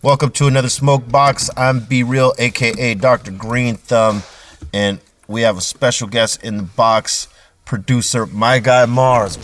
Welcome to another Smokebox. I'm Be Real, aka Dr. Green Thumb, and we have a special guest in the box, producer, my guy Mars.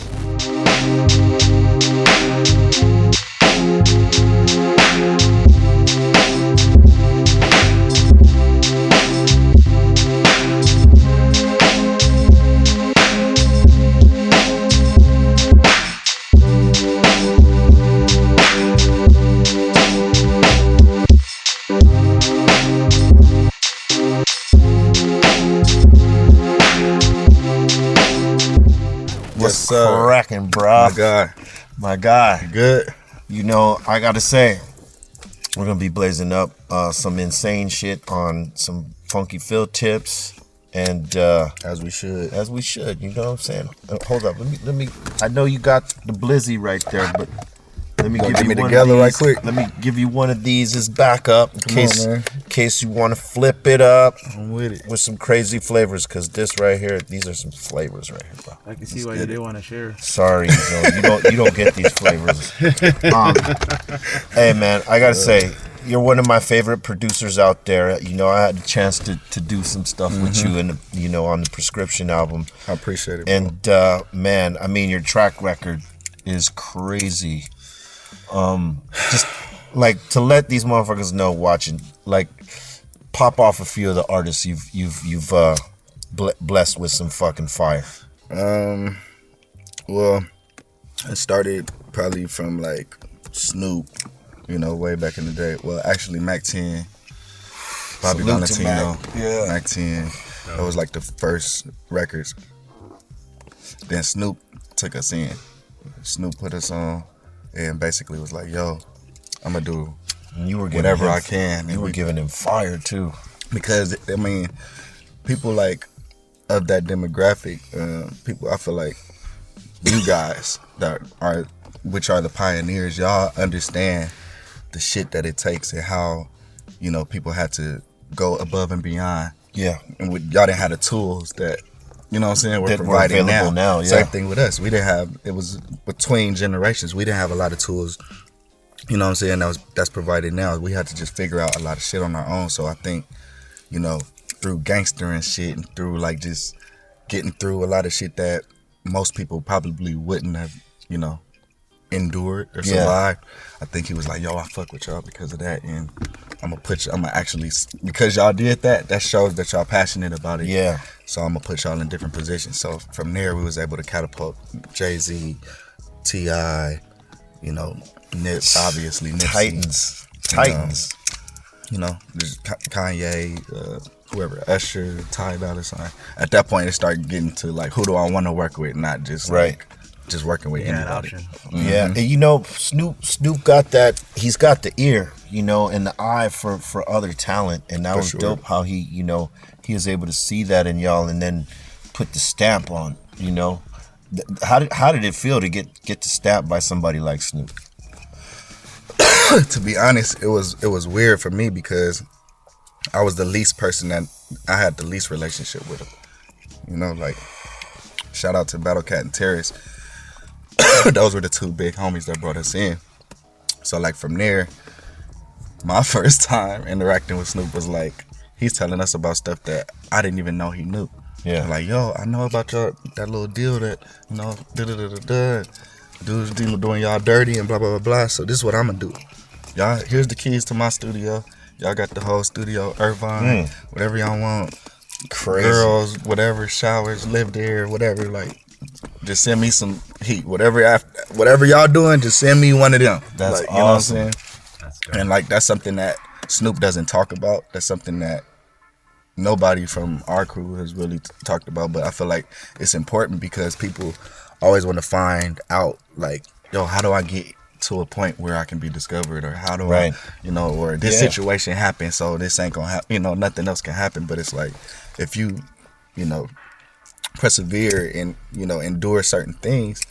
What's cracking, bro? My guy. Good. You know, I gotta say, we're gonna be blazing up some insane shit on some funky field tips, and as we should. You know what I'm saying? Hold up, let me. I know you got the blizzy right there, but let me give you one together of these. right quick. Let me give you one of these as backup in Come case you want to flip it up. I'm with it. With some crazy flavors, because this right here, these are some flavors right here, bro. I can see why you didn't want to share. Sorry, you don't get these flavors. Hey man, I gotta say, you're one of my favorite producers out there. You know, I had the chance to do some stuff with you, and on the Prescription album. I appreciate it, bro. And man, I mean, your track record is crazy. Just like to let these motherfuckers know watching, like pop off a few of the artists you've blessed with some fucking fire. Well, it started probably from like Snoop, way back in the day. Well, actually Mac 10, Bobby Salute to Valentino, Mac. Yeah. Mac 10. That was like the first records. Then Snoop took us in. Snoop put us on and basically was like, yo, I'm gonna do whatever I can. You were giving him fire too. Because, I mean, people like of that demographic, people, I feel like you guys which are the pioneers, y'all understand the shit that it takes and how, people had to go above and beyond. Yeah. And y'all didn't have the tools that, we're that providing now. Yeah. Same thing with us. We didn't have, it was between generations. We didn't have a lot of tools, that's provided now. We had to just figure out a lot of shit on our own. So I think, through gangster and shit and through like just getting through a lot of shit that most people probably wouldn't have, endured or survived. I think he was like, yo, I fuck with y'all because of that, and because y'all did that shows that y'all passionate about it. Yeah. So I'm gonna put y'all in different positions. So from there we was able to catapult JayZ, T.I., Nipsey, obviously Nipsey. Titans. There's Kanye, whoever, Usher, Ty Dolla $ign. At that point it started getting to like, who do I want to work with, not just just working with anybody. Yeah, and Snoop got that. He's got the ear, and the eye for other talent, and that was dope. How he, he was able to see that in y'all, and then put the stamp on. How did it feel to get the stamp by somebody like Snoop? To be honest, it was weird for me because I was the least person that I had the least relationship with him. Like, shout out to Battle Cat and Terrace. Those were the two big homies that brought us in. So like from there, my first time interacting with Snoop was like, he's telling us about stuff that I didn't even know he knew. Yeah. Like, yo, I know about that little deal that, dudes doing y'all dirty and blah, blah, blah, blah. So this is what I'm gonna do. Y'all, here's the keys to my studio. Y'all got the whole studio, Irvine, whatever y'all want. Crazy. Girls, whatever, showers, live there, whatever, like, just send me some heat. Whatever y'all doing, just send me one of them. That's like, awesome. You know what I'm saying? And like, that's something that Snoop doesn't talk about. That's something that nobody from our crew has really talked about. But I feel like it's important because people always want to find out, like, yo, how do I get to a point where I can be discovered, or how do I, or this situation happened, so this ain't gonna happen, nothing else can happen. But it's like, if you, persevere and endure certain things,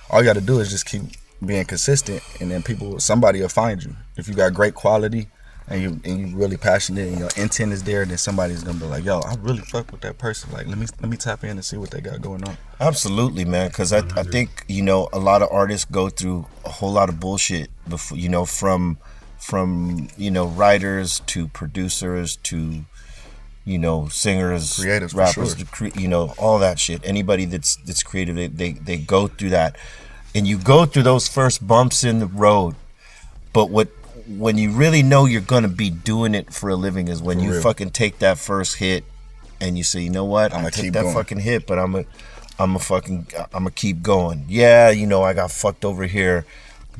all you got to do is just keep being consistent, and then somebody will find you. If you got great quality and you really passionate and your intent is there, then somebody's gonna be like, yo, I really fuck with that person. Like, let me tap in and see what they got going on. Absolutely, man. Because I think a lot of artists go through a whole lot of bullshit before, from writers to producers to singers, creatives, rappers, sure. All that shit. Anybody that's creative, they go through that, and you go through those first bumps in the road. But when you really know you're gonna be doing it for a living is when you fucking take that first hit, and you say, you know what, I'm gonna take that fucking hit, but I'm gonna keep going. Yeah, I got fucked over here,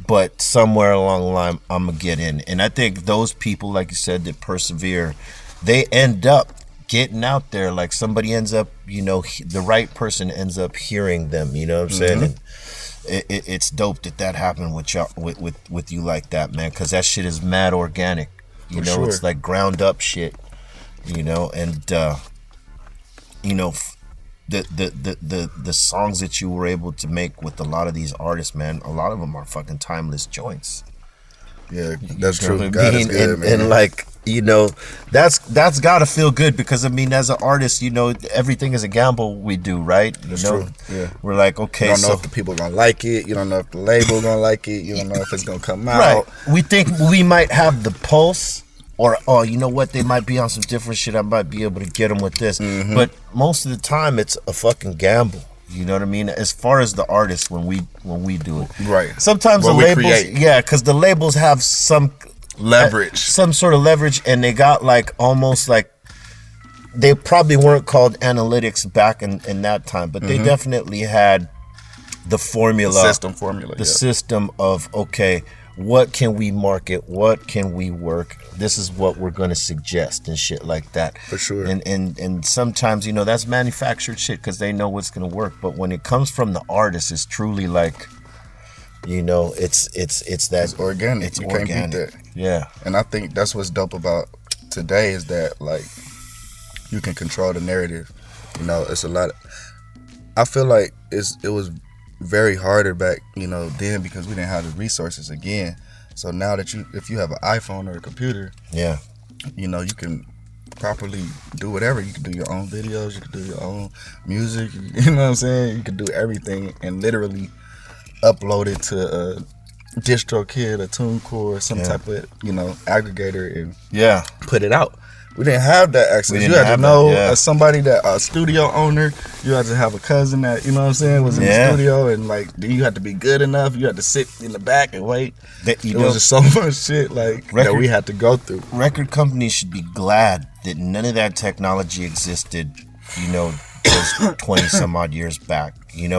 but somewhere along the line, I'm gonna get in. And I think those people, like you said, that persevere, they end up getting out there. Like somebody ends up, the right person ends up hearing them. You know what I'm saying? And it's dope that happened with y'all, with you like that, man. Because that shit is mad organic. Sure. It's like ground up shit. And the songs that you were able to make with a lot of these artists, man, a lot of them are fucking timeless joints. Yeah, that's true. God is good, man. And like, that's gotta feel good, because I mean, as an artist, everything is a gamble we do, right? That's true. Yeah. We're like, okay, you don't know if the people gonna like it, you don't know if the label gonna like it, you don't know if it's gonna come out. Right. We think we might have the pulse, or you know what, they might be on some different shit, I might be able to get them with this. But most of the time it's a fucking gamble. You know what I mean? As far as the artists, when we do it, right? Sometimes the labels, because the labels have some leverage, some sort of leverage, and they got like almost like they probably weren't called analytics back in that time, but they definitely had the formula, the system of, okay, what can we market? What can we work? This is what we're going to suggest and shit like that. For sure. And sometimes, that's manufactured shit because they know what's going to work. But when it comes from the artist, it's truly like, it's that. It's organic. It's organic. Can't beat that. Yeah. And I think that's what's dope about today is that, like, you can control the narrative. It's a lot of, I feel like it was very harder back, then, because we didn't have the resources again. So now that if you have an iPhone or a computer, yeah, you can properly do whatever. You can do your own videos, you can do your own music, you know what I'm saying? You can do everything and literally upload it to a DistroKid, a TuneCore, some type of, aggregator and put it out. We didn't have that access. You had to know somebody a studio owner. You had to have a cousin that, was in the studio, and like, you had to be good enough. You had to sit in the back and wait. There was just so much shit that we had to go through. Record companies should be glad that none of that technology existed, those 20 some odd years back,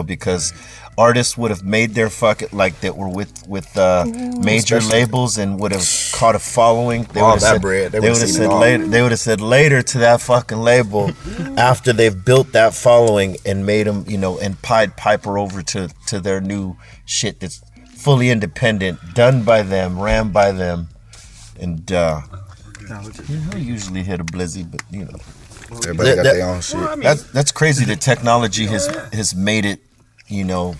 because artists would have made their like that were with major labels and would have caught a following. They would have said later to that fucking label after they've built that following and made them, and Pied Piper over to their new shit that's fully independent, done by them, ran by them, and usually hit a blizzy, but everybody got their own shit. Well, I mean, that's crazy that technology has made it,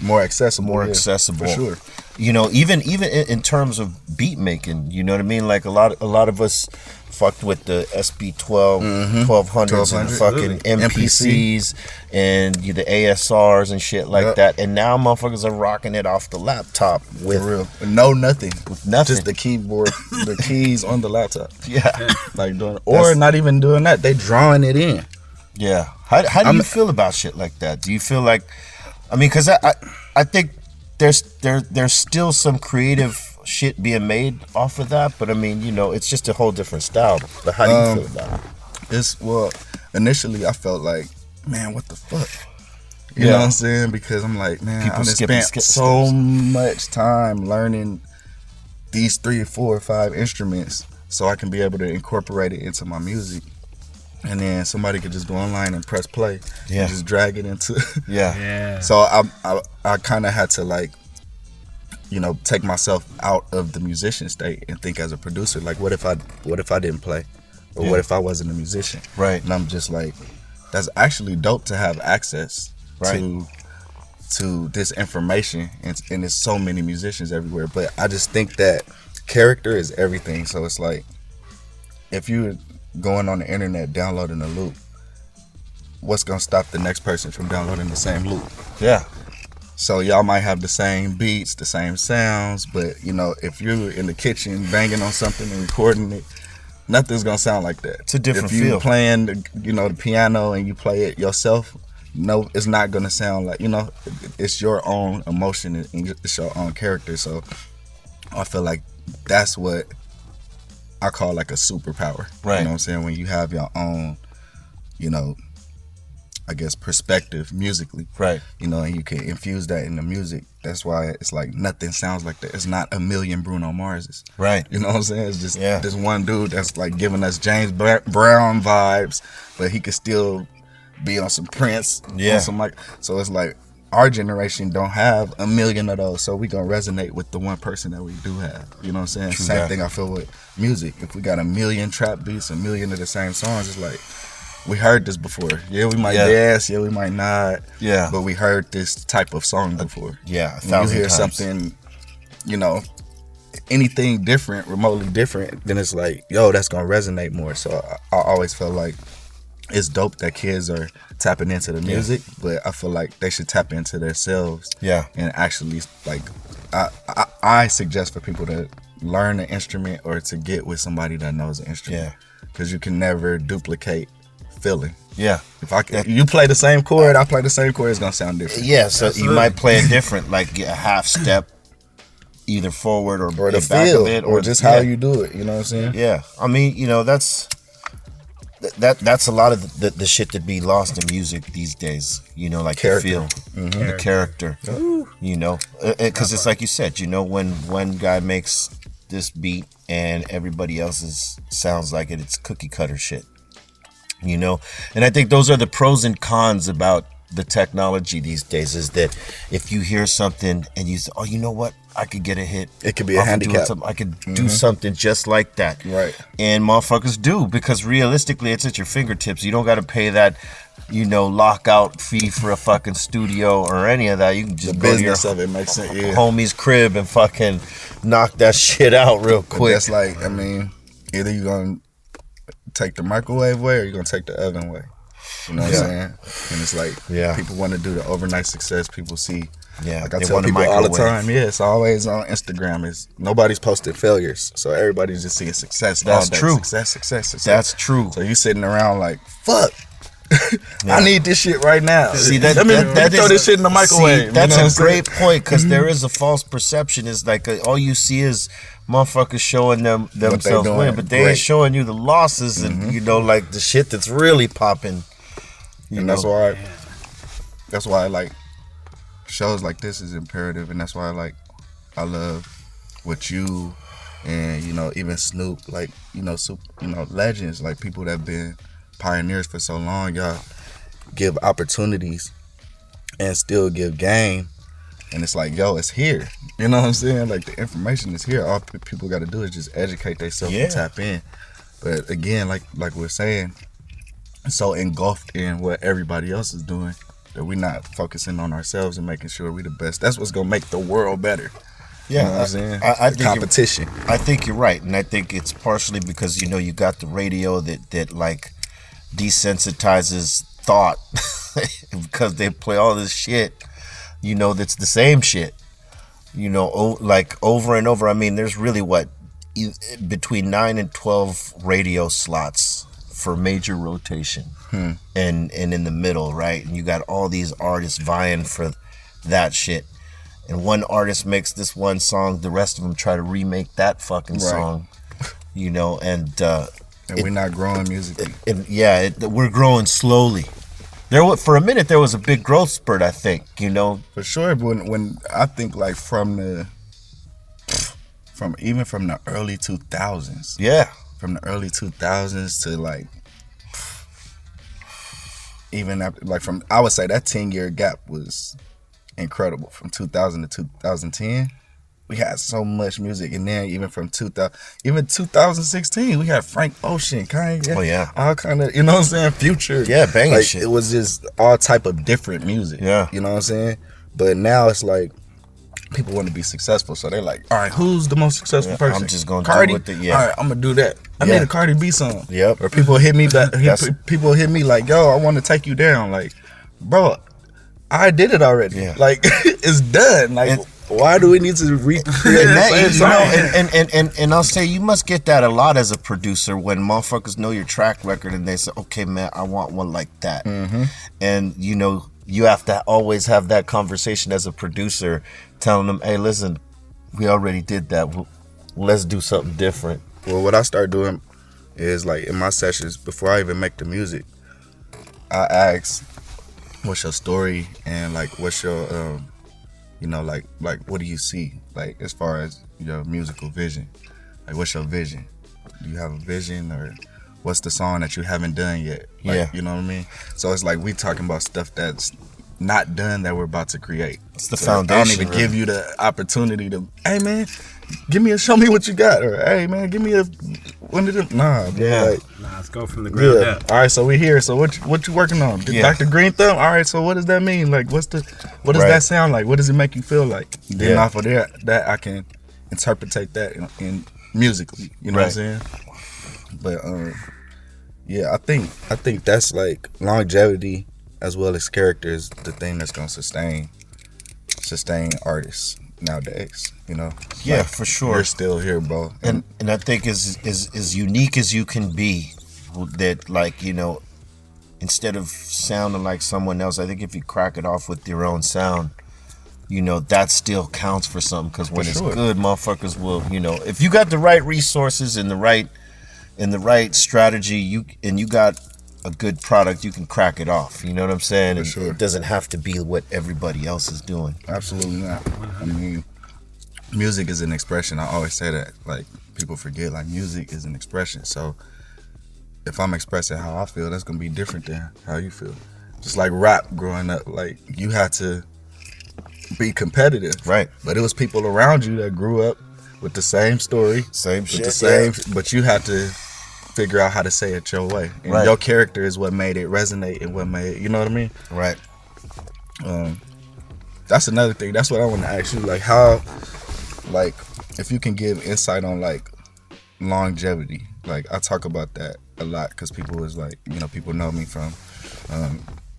more accessible. For sure. Even in terms of beat making, you know what I mean? Like a lot of us fucked with the SB12, 1200s and fucking MPCs and the ASRs and shit like that. And now motherfuckers are rocking it off the laptop with nothing. With nothing. Just the keyboard, the keys on the laptop. Yeah. Like not even doing that. They drawing it in. Yeah. How do you feel about shit like that? Do you feel like, I mean, because I think there's still some creative shit being made off of that, but I mean, it's just a whole different style. But how do you feel about it? Initially I felt like, man, what the fuck? You know what I'm saying? Because I'm like, man, I spent so much time learning these 3 or 4 or 5 instruments so I can be able to incorporate it into my music. And then somebody could just go online and press play and just drag it into So I kind of had to, like, take myself out of the musician state and think as a producer, like, what if I didn't play, or what if I wasn't a musician? Right. And I'm just like, that's actually dope to have access to this information, and there's so many musicians everywhere. But I just think that character is everything. So it's like, if you're going on the internet downloading a loop, what's gonna stop the next person from downloading the same loop? Yeah. So y'all might have the same beats, the same sounds, but you know, if you're in the kitchen banging on something and recording it, nothing's gonna sound like that. It's a different feel. If you feel. playing, the piano and you play it yourself, no, it's not gonna sound like, it's your own emotion and it's your own character. So I feel like that's what I call like a superpower. Right. You know what I'm saying? When you have your own, I guess, perspective musically. Right. And you can infuse that in the music. That's why it's like nothing sounds like that. It's not a million Bruno Marses. Right. You know what I'm saying? It's just this one dude that's like giving us James Brown vibes, but he could still be on some Prince. Yeah. On some so it's like our generation don't have a million of those, so we gonna resonate with the one person that we do have. You know what I'm saying? True Same that. thing I feel with music. If we got a million trap beats, a million of the same songs, it's like, we heard this before. Yeah, we might dance. Yeah, we might not. Yeah. But we heard this type of song before. Yeah, When you hear times. something, anything different, remotely different, then it's like, yo, that's gonna resonate more. So I always felt like it's dope that kids are tapping into the music, but I feel like they should tap into themselves. Yeah. And actually, like, I suggest for people to learn an instrument or to get with somebody that knows an instrument. Yeah. Because you can never duplicate feeling. Yeah. If you play the same chord, I play the same chord, it's gonna sound different. Yeah, so you might play it different, like a half step either forward or the back feel, of it, or just how you do it. You know what I'm saying? Yeah, I mean, that's a lot of the shit that be lost in music these days. Like Character. the feel, the character. Because it's like you said. When one guy makes this beat and everybody else's sounds like it, it's cookie cutter shit. And I think those are the pros and cons about the technology these days, is that if you hear something and you say, oh, you know what, I could get a hit. It could be a handicap. I could do something just like that. Right. And motherfuckers do, because realistically it's at your fingertips. You don't got to pay that, lockout fee for a fucking studio or any of that. You can just go to your of it makes sense. Yeah. homie's crib and fucking knock that shit out real quick. That's like, either you're gonna take the microwave way or you're gonna take the oven way. You know what I'm saying? And it's like, people want to do the overnight success. People see, like I tell people all the time, it's always on Instagram. Nobody's posted failures, so everybody's just seeing success. That's true. Success. That's true. So you sitting around like, fuck. I need this shit right now. See, let me throw this shit in the microwave. See, that's a great point, because there is a false perception. It's like all you see is motherfuckers showing themselves win, but they ain't showing you the losses and like the shit that's really popping. And that's why like shows like this is imperative, and that's why I love what you and even Snoop, like legends, like people that have been pioneers for so long. Y'all give opportunities and still give game, and it's like, yo, it's here. You know what I'm saying? Like, the information is here. All people got to do is just educate themselves and tap in. But again, like we're saying, so engulfed in what everybody else is doing that we're not focusing on ourselves and making sure we're the best. That's what's gonna make the world better. Yeah, you know what I'm saying? I think competition. I think you're right, and I think it's partially because you got the radio that like desensitizes thought because they play all this shit, that's the same shit, like over and over. I mean, there's really between 9 and 12 radio slots for major rotation, and in the middle, right? And you got all these artists vying for that shit. And one artist makes this one song, the rest of them try to remake that fucking song, and we're not growing musically. We're growing slowly. For a minute there was a big growth spurt, I think, For sure, but when I think like from the early 2000s. Yeah. From the early 2000s to like even after, like from, I would say that 10-year gap was incredible. From 2000 to 2010, we had so much music, and then even from 2016, we had Frank Ocean, Kanye. Oh yeah, all kind of, you know what I'm saying, Future. Yeah, banging like, shit. It was just all type of different music. Yeah, you know what I'm saying. But now it's like people want to be successful, so they're like, all right, who's the most successful person? I'm just gonna Cardi. do with it. Yeah, all right, I'm gonna do that. I need a Cardi B song. Yep. Or people hit me back. People hit me like, yo, I want to take you down. Like, bro, I did it already. Yeah. Like it's done. Like why do we need to recreate the same song? And I'll say you must get that a lot as a producer when motherfuckers know your track record and they say, okay, man, I want one like that. Mm-hmm. And you have to always have that conversation as a producer, telling them, hey, listen, we already did that. Let's do something different. Well, what I start doing is like in my sessions before I even make the music, I ask, what's your story and like what's your like what do you see like as far as your musical vision? Like what's your vision? Do you have a vision, or what's the song that you haven't done yet? Like, Yeah. you know what I mean? So it's like we talking about stuff that's not done that we're about to create. It's the So foundation. I don't even give you the opportunity to, hey man, show me what you got, or hey man, give me one of them. Nah, bro, Yeah. like, Let's go from the ground up. all right, so we here. So what you working on? Dr. Green Thumb. All right, so what does that mean? Like, what does that sound like? What does it make you feel like? Then off of that I can interpretate that in musically. You know what I'm saying? But I think that's like longevity as well as character is the thing that's gonna sustain artists nowadays. You know? Yeah, Like, for sure. We're still here, bro. And I think as unique as you can be, that like, instead of sounding like someone else, I think if you crack it off with your own sound, that still counts for something. Because when it's good, motherfuckers will, if you got the right resources and the right strategy, you got a good product, you can crack it off. You know what I'm saying? And it doesn't have to be what everybody else is doing. Absolutely not. I mean, music is an expression. I always say that. Like, people forget, like, music is an expression. So if I'm expressing how I feel, that's gonna be different than how you feel. Just like rap growing up, like, you had to be competitive. Right. But it was people around you that grew up with the same story. Same shit. But you had to figure out how to say it your way. And your character is what made it resonate and what made it, you know what I mean? Right. That's another thing. That's what I want to ask you. Like, how, like, if you can give insight on, like, longevity. Like, I talk about that a lot because people was like, people know me from,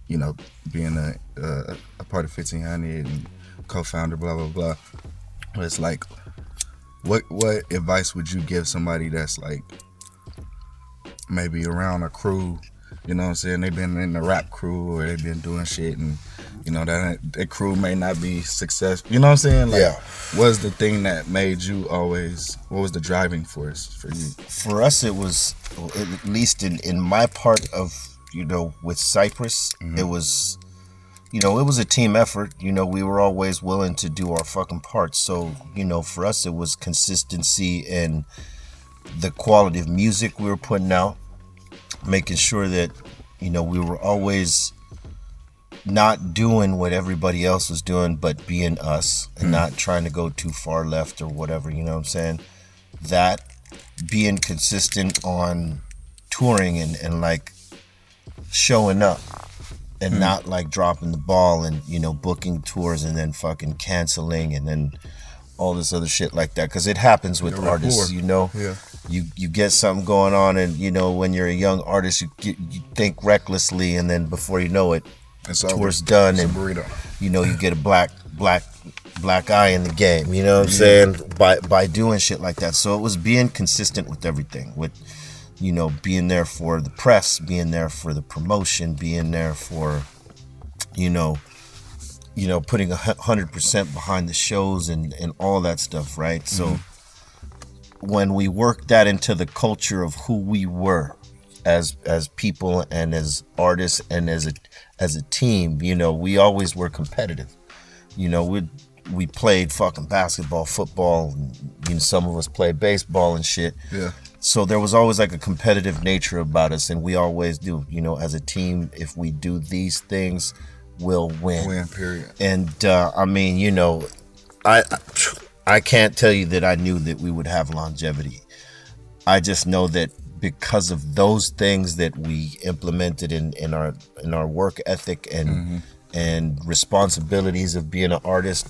being a part of 1500 and co-founder, blah, blah, blah. But it's like, what advice would you give somebody that's, like, maybe around a crew, you know what I'm saying? They've been in the rap crew or they've been doing shit and, that crew may not be successful. You know what I'm saying? Like, what's the thing that made you always, what was the driving force for you? For us, it was, at least in my part of, with Cypress, it was, it was a team effort. We were always willing to do our fucking parts. So, for us, it was consistency in the quality of music we were putting out, making sure that, we were always not doing what everybody else was doing, but being us and not trying to go too far left or whatever, you know what I'm saying? That being consistent on touring and like showing up and not like dropping the ball and, booking tours and then fucking canceling and then all this other shit like that. Cause it happens with artists, Yeah. You get something going on and, when you're a young artist, you think recklessly and then before you know it, tour's done and you get a black eye in the game, you know what I'm saying, by doing shit like that. So it was being consistent with everything, with being there for the press, being there for the promotion, being there for putting 100% behind the shows and all that stuff, right? So when we worked that into the culture of who we were as people and as artists and as a team, we always were competitive. We played fucking basketball, football, and some of us played baseball and shit. Yeah. So there was always like a competitive nature about us, and we always do. As a team, if we do these things, we'll win. Win, period. And I can't tell you that I knew that we would have longevity. I just know that because of those things that we implemented in our work ethic and responsibilities of being an artist,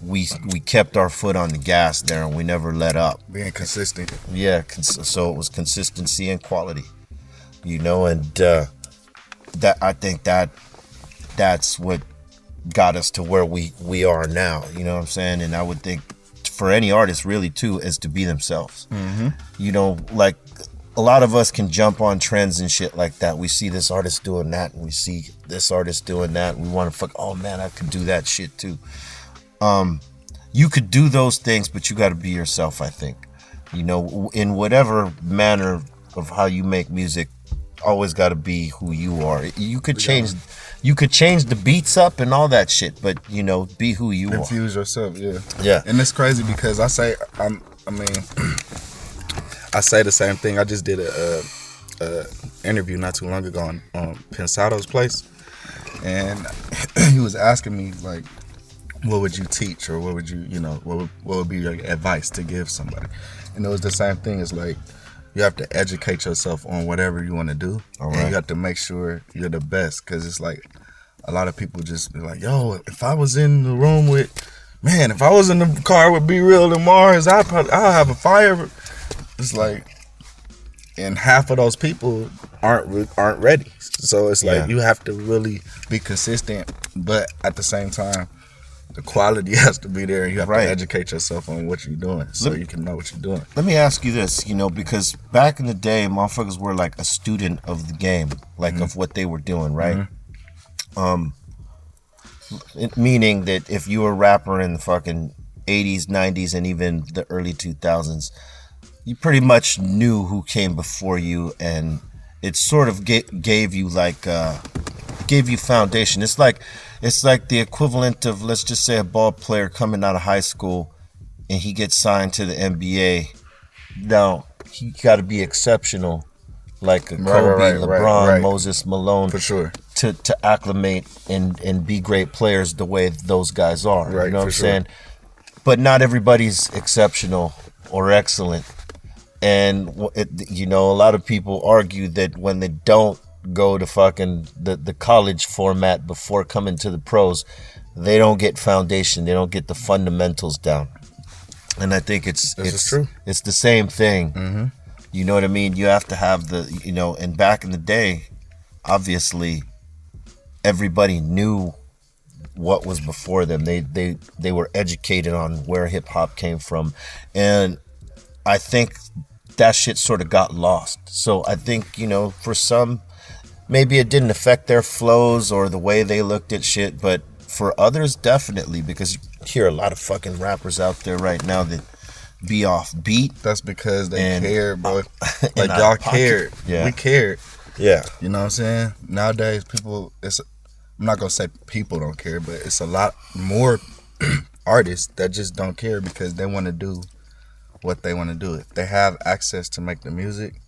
we kept our foot on the gas there and we never let up. Being consistent. Yeah, so it was consistency and quality, and that I think that's what got us to where we are now. You know what I'm saying? And I would think for any artist really too is to be themselves. You know, like a lot of us can jump on trends and shit like that. We see this artist doing that, and we see this artist doing that, and we want to fuck, oh man, I could do that shit too. You could do those things, but you got to be yourself, I think. You know, in whatever manner of how you make music, always got to be who you are. You could change the beats up and all that shit, but you know, be who you are. Infuse yourself, yeah. And it's crazy because I say the same thing. I just did a interview not too long ago on Pensado's place, and he was asking me like, what would you teach, or what would you, you know, what would be your advice to give somebody? And it was the same thing. It's like you have to educate yourself on whatever you want to do, and you have to make sure you're the best. Because it's like a lot of people just be like, yo, if I was in the room with, man, if I was in the car with Be Real and Mars, I'll have a fire. It's like, and half of those people aren't ready. So it's like you have to really be consistent, but at the same time, the quality has to be there, and you have to educate yourself on what you're doing so you can know what you're doing. Let me ask you this, you know, because back in the day, motherfuckers were like a student of the game, like of what they were doing, right? Meaning that if you were a rapper in the fucking 80s, 90s, and even the early 2000s, you pretty much knew who came before you, and it sort of gave you like gave you foundation. It's like the equivalent of, let's just say, a ball player coming out of high school and he gets signed to the NBA. Now he got to be exceptional, like a Kobe, LeBron, Moses Malone, for sure, to acclimate and be great players the way those guys are. You know what I'm saying? But not everybody's exceptional or excellent. And you know, a lot of people argue that when they don't go to fucking the college format before coming to the pros, they don't get foundation, they don't get the fundamentals down. And I think it's true. It's the same thing. You know what I mean? You have to have the, you know, and back in the day, obviously everybody knew what was before them. They were educated on where hip hop came from, and I think that shit sort of got lost. So I think, you know, for some, maybe it didn't affect their flows or the way they looked at shit, but for others, definitely, because you hear a lot of fucking rappers out there right now that be off beat. That's because they care, bro. Like y'all cared. Yeah. We cared. Yeah. You know what I'm saying? Nowadays, people, I'm not going to say people don't care, but it's a lot more artists that just don't care because they want to do what they want to do. If they have access to make the music,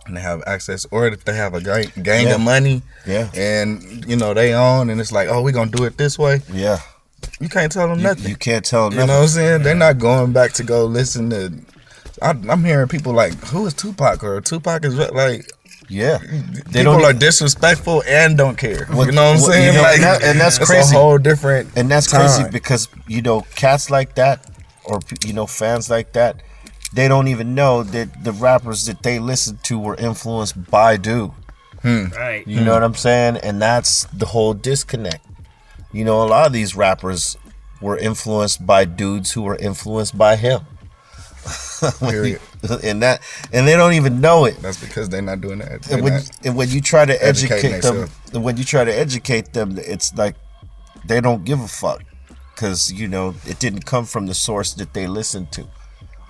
and they have access, or if they have a gang of money, and you know they own, and it's like, oh, we gonna do it this way. Yeah, you can't tell them nothing. You can't tell them You nothing. know what I'm saying? They're not going back to go listen to. I'm hearing people like, who is Tupac? Or Tupac is like. Yeah, people are disrespectful and don't care. You know what I'm saying? You know, like, and that's it's crazy. a whole different. And that's time. crazy because, you know, cats like that, or, you know, fans like that, they don't even know that the rappers that they listen to were influenced by dude. Right. You know what I'm saying? And that's the whole disconnect. You know, a lot of these rappers were influenced by dudes who were influenced by him. Period. and they don't even know it. That's because they're not doing that. And when you try to educate them, it's like they don't give a fuck because, you know, it didn't come from the source that they listened to.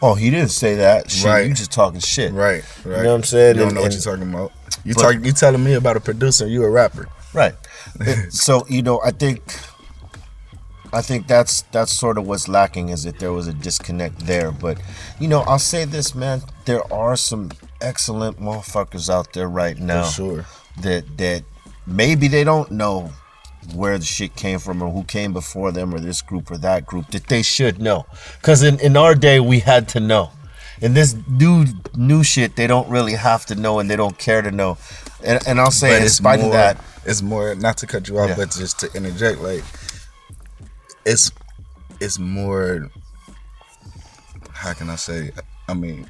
Oh, he didn't say that. Shit, you just talking shit. Right. You know what I'm saying? You don't know what you're talking about. You telling me about a producer, you a rapper. Right. So, you know, I think that's sort of what's lacking, is that there was a disconnect there. But, you know, I'll say this, man. There are some excellent motherfuckers out there right now. For sure. That maybe they don't know where the shit came from or who came before them or this group or that group, that they should know. Because in our day, we had to know. In this new shit, they don't really have to know and they don't care to know. And I'll say, in spite of that, it's more, not to cut you off, but just to interject, like, it's more, how can I say, I mean,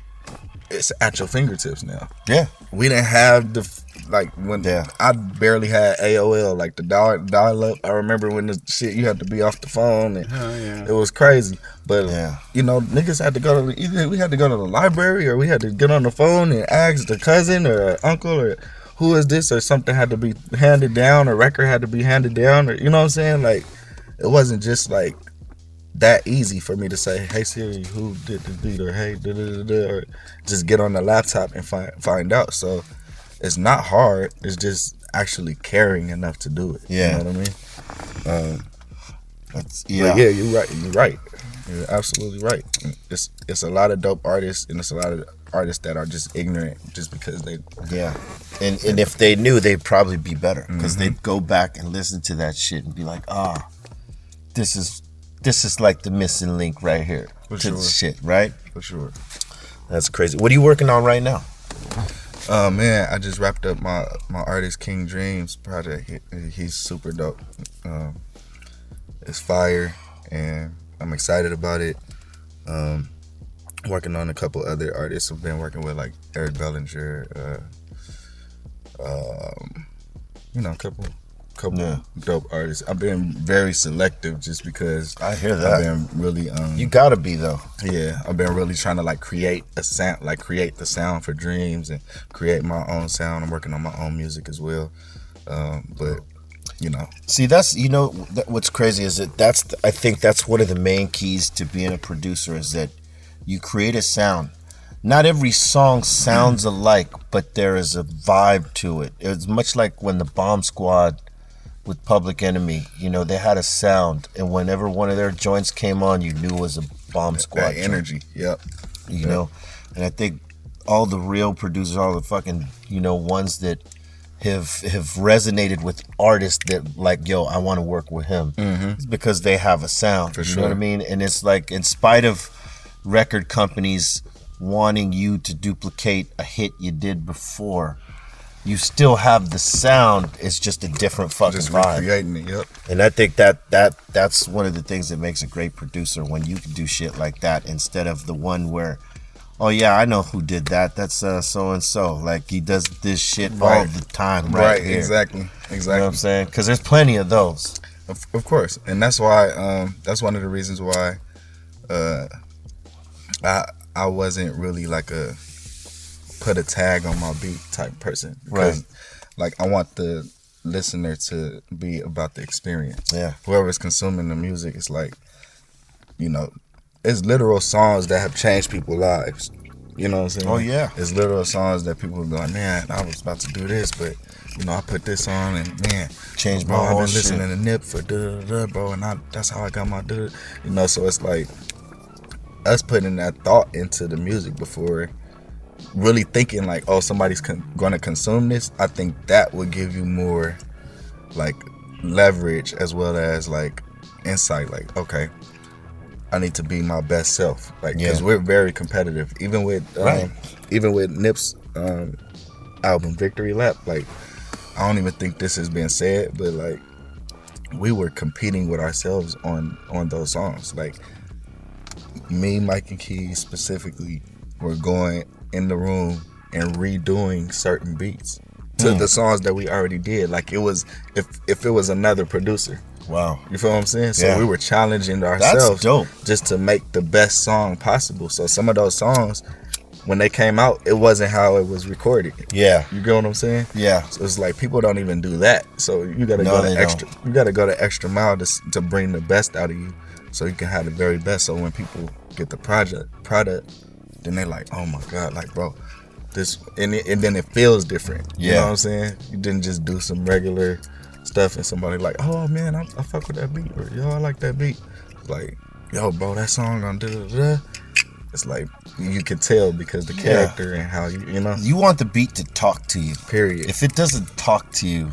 it's at your fingertips now. Yeah. We didn't have like when I barely had AOL, like the dial up. I remember when the shit you had to be off the phone, and it was crazy. But you know, niggas had to go to either we had to go to the library or we had to get on the phone and ask the cousin or uncle or who is this, or something had to be handed down, or record had to be handed down, or you know what I'm saying? Like, it wasn't just like that easy for me to say, hey Siri, who did the beat, or hey da da da da, or just get on the laptop and find out. So it's not hard. It's just actually caring enough to do it. Yeah, you know what I mean. But yeah, you're right. You're right. You're absolutely right. It's a lot of dope artists, and it's a lot of artists that are just ignorant just because they. Yeah, and if they knew, they'd probably be better because they'd go back and listen to that shit and be like, this is like the missing link right here to the shit, right? For sure. That's crazy. What are you working on right now? Man, I just wrapped up my artist King Dreams project. He's super dope. It's fire, and I'm excited about it. Working on a couple other artists. I've been working with like Eric Bellinger, you know, a couple dope artists. I've been very selective just because I hear that. I've been really you gotta be though. Yeah, I've been really trying to like create a sound, like create the sound for Dreams and create my own sound. I'm working on my own music as well. But you know, see, that's, you know, what's crazy is that I think that's one of the main keys to being a producer, is that you create a sound. Not every song sounds alike, but there is a vibe to it. It's much like when the Bomb Squad with Public Enemy, you know, they had a sound, and whenever one of their joints came on, you knew it was a Bomb Squad that energy. Yep. You know, and I think all the real producers, all the fucking, you know, ones that have resonated with artists that like, yo, I want to work with him. It's because they have a sound. For sure. You know what I mean? And it's like, in spite of record companies wanting you to duplicate a hit you did before, you still have the sound. It's just a different fucking vibe. Recreating it, yep. And I think that's one of the things that makes a great producer, when you can do shit like that instead of the one where, oh yeah, I know who did that. That's so and so. Like, he does this shit all the time, right here. Exactly. You know what I'm saying? Because there's plenty of those. Of course, and that's why. That's one of the reasons why. I wasn't really like a put a tag on my beat type person, because like I want the listener to be about the experience. Yeah, whoever's consuming the music, it's like, you know, it's literal songs that have changed people's lives. You know what I'm saying? Oh yeah, it's literal songs that people will be like, man, I was about to do this, but you know, I put this on and man, changed my whole whole I've been shit. listening to Nip for bro, and that's how I got my you know. So it's like us putting that thought into the music before really thinking like, oh, somebody's gonna consume this. I think that would give you more like leverage as well as like insight. Like, okay, I need to be my best self. Like, because we're very competitive. Even with Nip's album Victory Lap. Like, I don't even think this is being said, but like, we were competing with ourselves on those songs. Like, me, Mike, and Keys specifically were going in the room and redoing certain beats to the songs that we already did. Like, it was, if it was another producer. Wow. You feel what I'm saying? So we were challenging ourselves. That's dope. Just to make the best song possible. So some of those songs, when they came out, it wasn't how it was recorded. Yeah. You get what I'm saying? Yeah. So it's like, people don't even do that. So you gotta go the extra. You gotta go the extra mile to bring the best out of you, so you can have the very best. So when people get the product, then they're like, oh my God, like, bro, this, and then it feels different. You know what I'm saying? You didn't just do some regular stuff and somebody like, oh man, I fuck with that beat, or yo, I like that beat. It's like, yo, bro, that song on da-da-da. It's like, you can tell because the character and how you know. You want the beat to talk to you. Period. If it doesn't talk to you,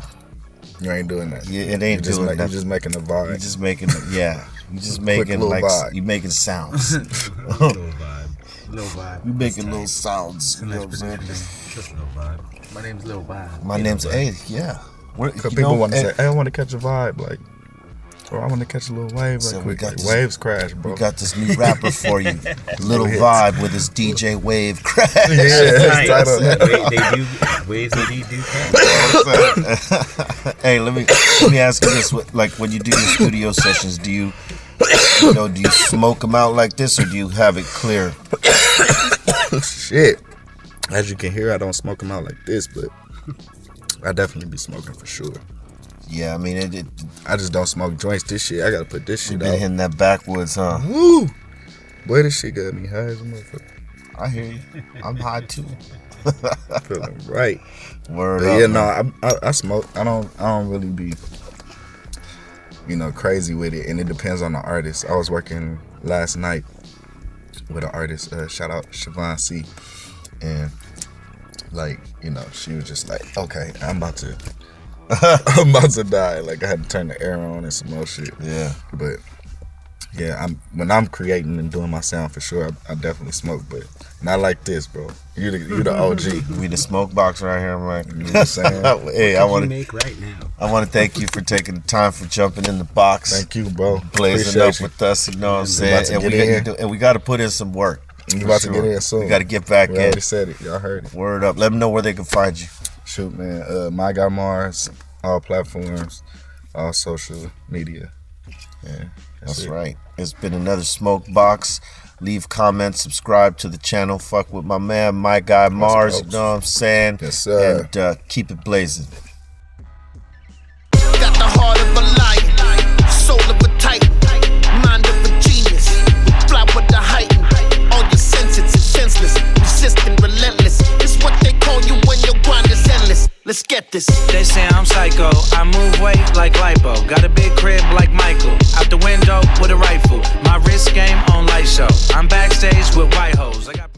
you ain't doing that. Yeah, it ain't doing that. You're just making a vibe. You're just making You're just making like vibe. You making sounds. Little vibe. Little vibe. You making little sounds. You know what I'm saying? Just little vibe. My name's Lil Vibe. My name's A. Yeah. Because people want to say, hey, I want to catch a vibe. Like, Bro, I want to catch a little wave So right we quick. got Like, this- waves crash, bro. We got this new rapper for you. Little hits. Vibe with his DJ Wave crash. Yeah, it's Right. tight on that. They do waves indeed do count. Hey, let me ask you this: like when you do your studio sessions, do you smoke them out like this, or do you have it clear? Shit. As you can hear, I don't smoke them out like this, but I definitely be smoking for sure. Yeah, I mean I just don't smoke joints. This shit, I gotta put this shit been out. hitting that backwoods, huh? Woo! Boy, this shit got me high as a motherfucker. I hear you. I'm high too. Feeling right. Word But up, yeah, man. no, I smoke. I don't really be, crazy with it, and it depends on the artist. I was working last night with an artist. Shout out Siobhan C. And she was just like, okay, I'm about to die. Like I had to turn the air on and some more shit. Yeah. But yeah, when I'm creating and doing my sound for sure, I definitely smoke, but not like this, bro. You the OG. We the Smokebox right here, man. You know what I'm saying? Hey, What you make right now? I want to thank you for taking the time for jumping in the box. Thank you, bro. Blazing Appreciate up you. with us, you know what I'm about saying? to get We got to put in some work. You for about to sure. get in soon. We got to get back We in. already said it. Y'all heard it. Word up. Let them know where they can find you. Shoot, man. My Guy Mars, all platforms, all social media. Yeah, That's it. right. It's been another Smokebox. Leave comments, subscribe to the channel. Fuck with my man, my guy Mars. You know what I'm saying? Yes, sir. And keep it blazing. Got the heart of a lion, soul of a titan, mind of a genius. Fly with the height, all your senses is senseless, resistant, relentless. It's what they call you when your grind is endless. Let's get this. They say I'm psycho, I move weight like lipo. Got a big crib like Michael, out the window with a rifle. My wrist game on light show. I'm backstage with white hoes. I got